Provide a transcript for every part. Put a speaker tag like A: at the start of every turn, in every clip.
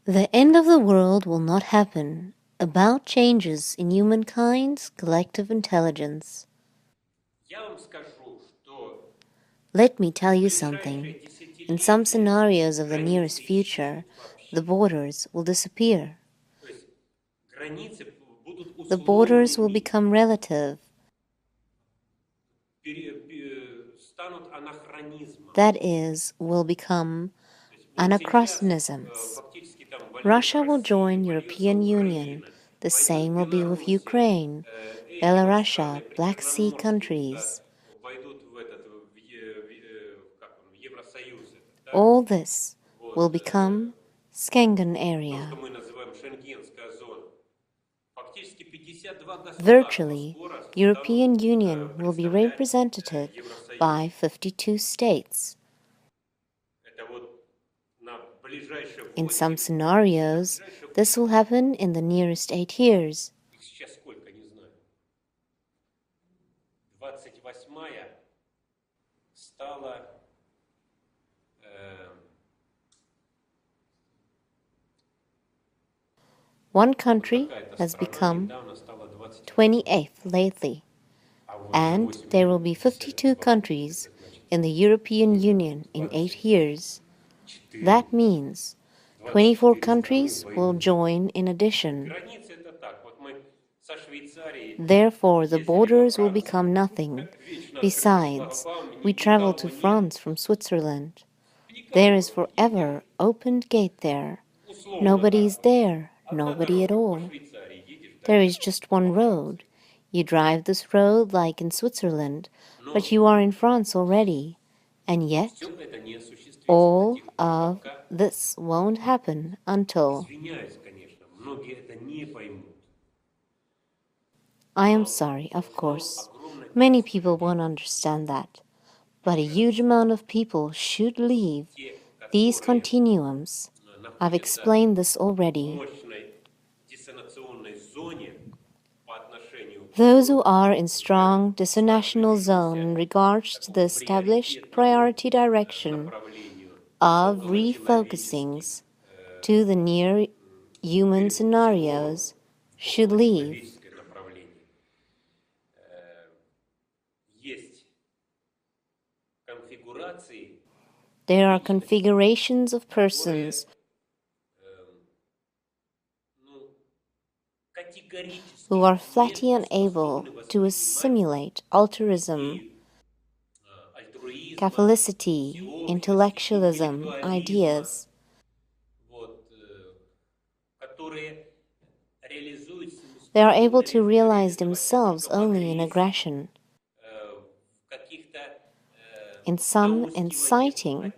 A: The end of the world will not happen. About changes in humankind's collective intelligence. Let me tell you something. In some scenarios of the nearest future, the borders will disappear. The borders will become relative. That is, will become anachronisms. Russia will join European Union. The same will be with Ukraine, Belarus, Black Sea countries. All this will become Schengen area. Virtually, European Union will be represented by 52 states. In some scenarios, this will happen in the nearest 8 years. One country has become 28th lately, and there will be 52 countries in the European Union in 8 years. That means 24 countries will join in addition. Therefore, the borders will become nothing. Besides, we travel to France from Switzerland. There is forever opened gate there. Nobody is there, nobody at all. There is just one road. You drive this road like in Switzerland, but you are in France already. And yet, all of this won't happen until... I am sorry, of course. Many people won't understand that. But a huge amount of people should leave these continuums. I've explained this already. Those who are in strong dissonantional zone in regards to the established priority direction of refocusings to the near human scenarios should leave. There are configurations of persons who are flatly unable to assimilate altruism, Catholicity, intellectualism, ideas. They are able to realize themselves only in aggression, in some inciting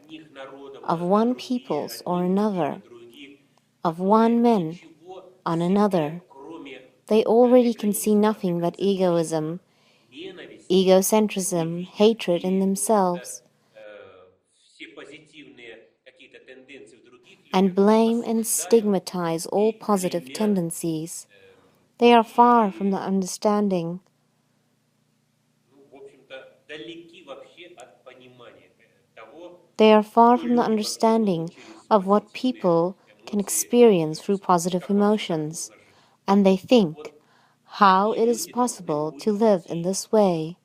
A: of one people's or another, of one man on another. They already can see nothing but egoism, egocentrism, hatred in themselves, and blame and stigmatize all positive tendencies. They are far from the understanding. They are far from the understanding of what people can experience through positive emotions, and they think how it is possible to live in this way.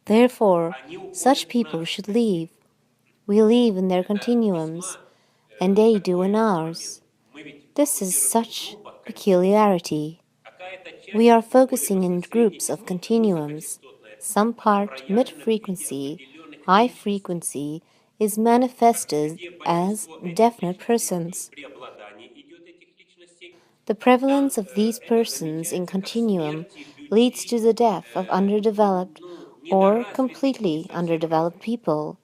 A: Therefore, such people should leave. We live in their continuums, and they do in ours. This is such peculiarity. We are focusing in groups of continuums. Some part, mid-frequency, high frequency, is manifested as definite persons. The prevalence of these persons in continuum leads to the death of underdeveloped or completely underdeveloped people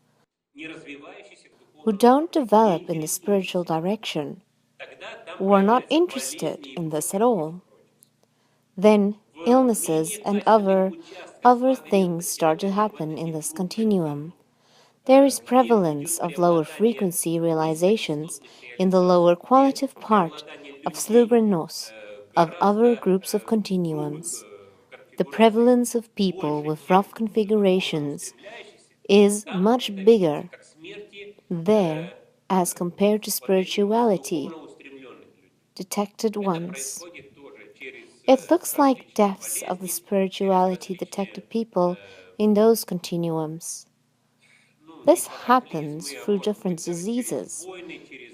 A: who don't develop in the spiritual direction, who are not interested in this at all. Then illnesses and other things start to happen in this continuum. There is prevalence of lower frequency realizations in the lower qualitative part of Slubrenos, of other groups of continuums. The prevalence of people with rough configurations is much bigger there as compared to spirituality detected once. It looks like deaths of the spirituality detected people in those continuums. This happens through different diseases,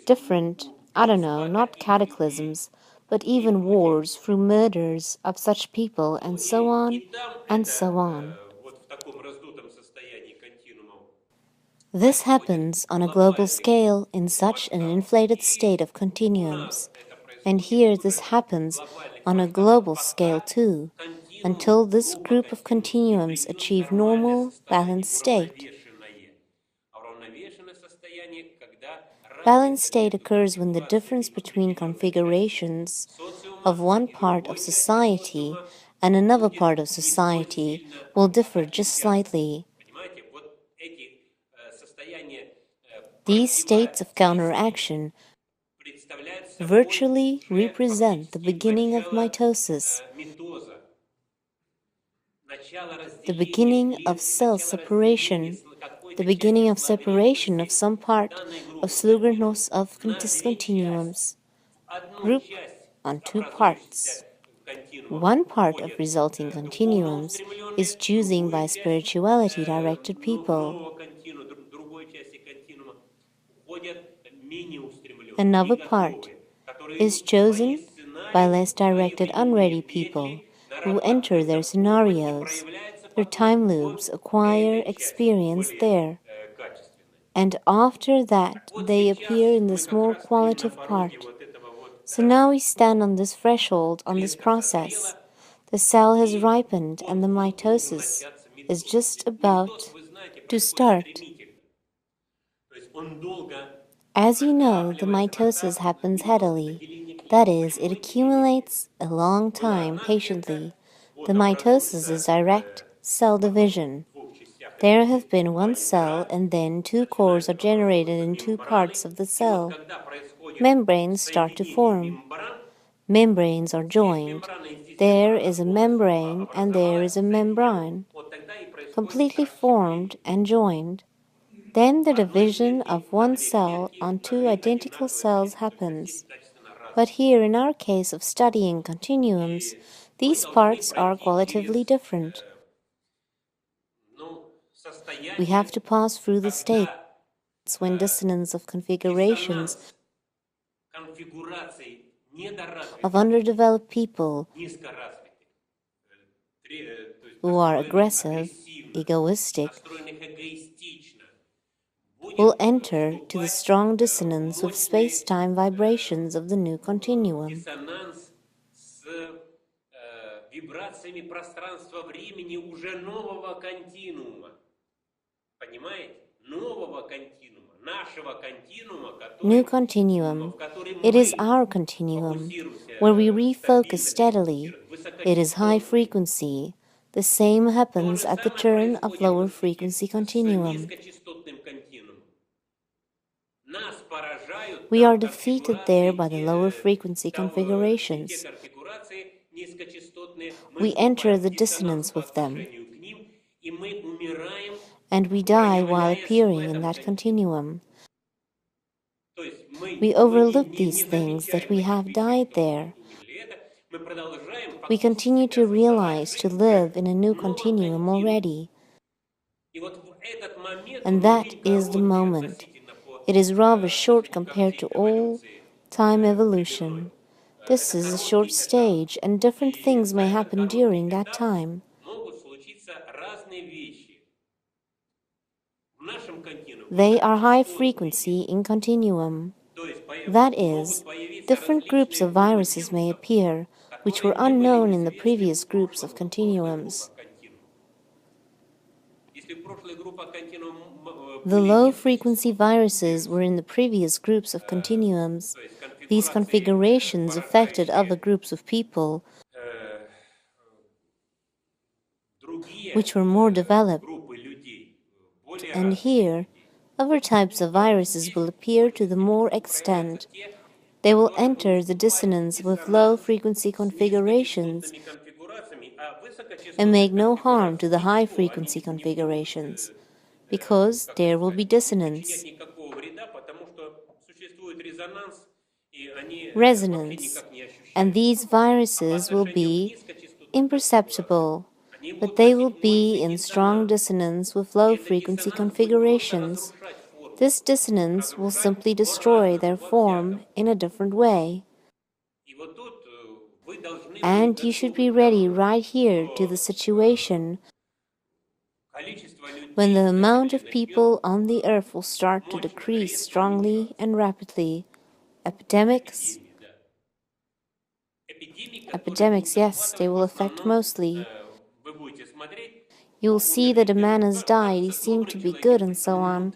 A: different, not cataclysms, but even wars through murders of such people, and so on, and so on. This happens on a global scale in such an inflated state of continuums, and here this happens on a global scale too, until this group of continuums achieve normal, balanced state. Balanced state occurs when the difference between configurations of one part of society and another part of society will differ just slightly. These states of counteraction virtually represent the beginning of mitosis, the beginning of cell separation, the beginning of separation of some part of Slugernos of discontinuums, group on two parts. One part of resulting continuums is choosing by spirituality directed people. Another part is chosen by less directed unready people who enter their scenarios, their time loops, acquire experience there, and after that they appear in this more qualitative part. So now we stand on this threshold, on this process. The cell has ripened and the mitosis is just about to start. As you know, the mitosis happens headily. That is, it accumulates a long time patiently. The mitosis is direct cell division. There have been one cell and then two cores are generated in two parts of the cell. Membranes start to form. Membranes are joined. There is a membrane and there is a membrane, completely formed and joined. Then the division of one cell on two identical cells happens. But here, in our case of studying continuums, these parts are qualitatively different. We have to pass through the states when dissonance of configurations of underdeveloped people who are aggressive, egoistic, will enter to the strong dissonance with space-time vibrations of the new continuum. New continuum. It is our continuum, where we refocus steadily. It is high frequency. The same happens at the turn of lower frequency continuum. We are defeated there by the lower frequency configurations. We enter the dissonance with them, and we die while appearing in that continuum. We overlook these things that we have died there. We continue to realize to live in a new continuum already. And that is the moment. It is rather short compared to all time evolution. This is a short stage, and different things may happen during that time. They are high frequency in continuum. That is, different groups of viruses may appear, which were unknown in the previous groups of continuums. The low-frequency viruses were in the previous groups of continuums. These configurations affected other groups of people, which were more developed. And here, other types of viruses will appear to the more extent. They will enter the dissonance with low-frequency configurations and make no harm to the high-frequency configurations. because there will be dissonance. Resonance. And these viruses will be imperceptible, but they will be in strong dissonance with low-frequency configurations. This dissonance will simply destroy their form in a different way. And you should be ready right here to the situation when the amount of people on the earth will start to decrease strongly and rapidly. Epidemics, yes, they will affect mostly. You will see that a man has died, he seemed to be good, and so on.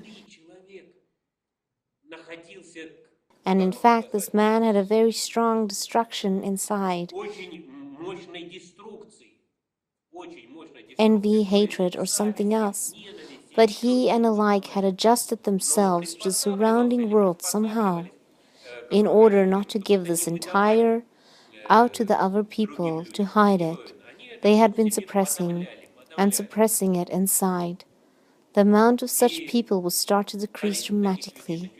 A: And in fact, this man had a very strong destruction inside. Envy, hatred, or something else. But he and alike had adjusted themselves to the surrounding world somehow, in order not to give this entire out to the other people to hide it. They had been suppressing it inside. The amount of such people will start to decrease dramatically.